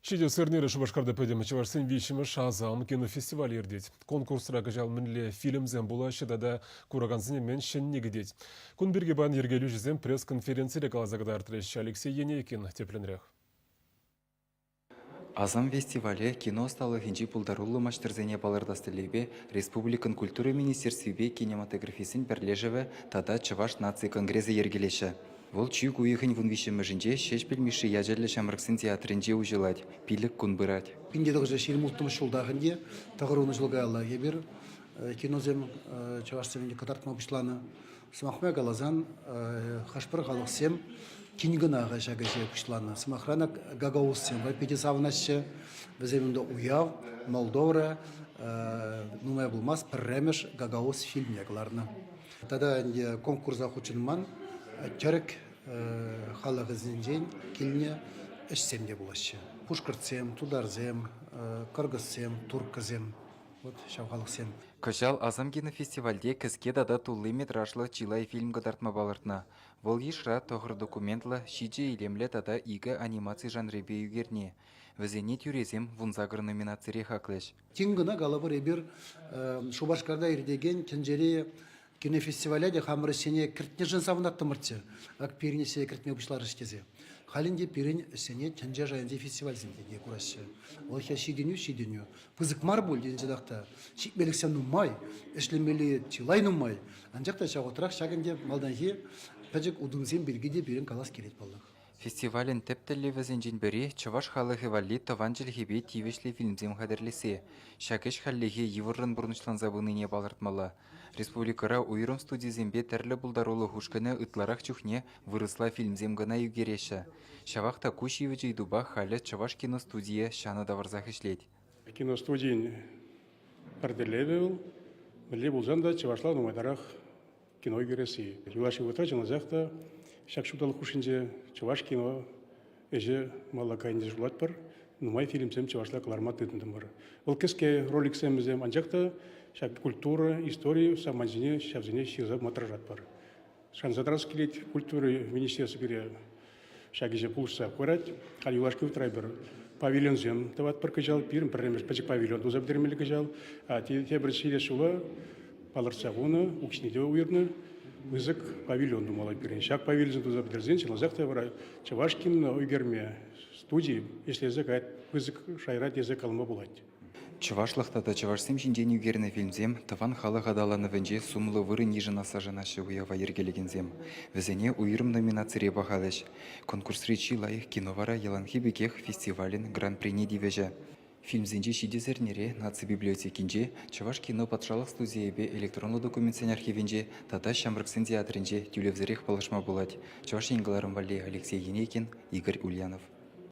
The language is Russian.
Чиде сырнері Шубашкарда пөдемі чывашсын вишімі Шазам кинофестиваль ердет. Конкурсыра жал мінле фильмзен була шедада кураганзыне мен шеннегі дед. Күн бірге бан ергелі жүзен пресс-конференция қалазағыда артырыш Алексей Енейкин тепленірек. Азам фестивале кино сталы хинчи пулдарулы маштырзене балырдастылебе Республикан культура министерстве кинематографисин бірлежеве тада Чываш нации конгрессы ергелеші. Вол чук уйхын вунвишемі жінже шеш білмеші язерлі шамрыксын театрынже ужылать, пилік күн бырать. Пиндедегі же 20 жылдағынде тағыруыны жылға алла ебір кинозем Чывашсемінде катартма бұшланы. Смахмя галазан хашпыр қалықсем кингінаға жағы бұшланы. Смахрана гагауссем, вайпетисавнашчы, віземінде уяв, Молдовра, нумай бұлмас пірремеш гагаус фильм яғыларына. Тада конкурса құчынман Чарык халығы зінден келіне ішсемде болашы. Пушкыртсем, тударзем, кыргызсем, туркызем, вот шавғалықсем. Кышал Азам кинофестивальде кізге дада тулы метражлы чилай фильм гадартма балыртна. Вол ешра тоғыр документлы шиджи илемлі тада игі анимация жанребе югерне. Візене тюрезем вунзагыр номинацире хақлыш. Тингіна галабыр ебір Шубашкарда ердеген кенжере кинофестиваляде хамыры сене кіртне жын савынатты мұртсе, ак періне сене кіртме бұшлар ішкезе. Халінде перін сене чанжа жайынде фестиваль земде курасы. Ол хя шиденю. Пызык мар бол деген жадақта. Шикмеліксен нумай, эшлемелі чилай нумай. Анжақта шағытырақ шағынде малданхе пәжік удыңзен бергеде берін калас келет болдық. Фестивален тептелі візінжен бірі Чываш халығы валли таванчыл хебе тивешлі фильмзем қадірлесе. Шакеш халлеге евыррын бұрнышлан забыныне балыртмалы. Республикара уйрым студизембе тәрлі бұлдарулы хушканы ытларақ чухне вырысла фильмзем гына югереші. Шавақта күш евіжей дуба халі Чываш киностудия шаны даварзақ ішлет. Киностудия пәрдерлебе бұл, біле бұлжанда Чывашлар нумайдарақ кино югересі. Юлаши вытачын азақта шакшудал хушинже Чываш кино эже малакайнде жулат бар, нумай фильмсем Чывашла каларма тытындым бар. Ол кеске роликсемізем анжақта шак культура, история, саманзине, шавзине шизап матражат бар. Шанзадрас келет культуры министерство бере шагиже пулса қорат, хал юлашки утрай бар. Павильонзем тават бар кыжал, пирім пірремеш пәчік павильон дузап дермелі кыжал, а те бір шиле шула паларцағуны, укшнеде уйырны, Вызык павильон думала перен. Шак павильон туда подразен, челозахта вара Чывашкин уйгерме студии, если язык вызык шайрат язык алма булать. Чывашлықта да Чывашсем жинден югерне фильмзем таван халық адаланы венже сумлы выры нижына сажанашы уява ергелегензем. Візене уйрым номинацире бағалыш. Конкурс речи лайық киновара яланхи бекех фестивален гран-при дивеже. Фильмзенже шидезернере наци библиотекинже Чываш кино патшалық студиябе электронлы документсен архивинже тата шамрыксын театринже тюлевзерех палышма булать. Чываш енгіларым валли Алексей Енейкин, Игорь Ульянов.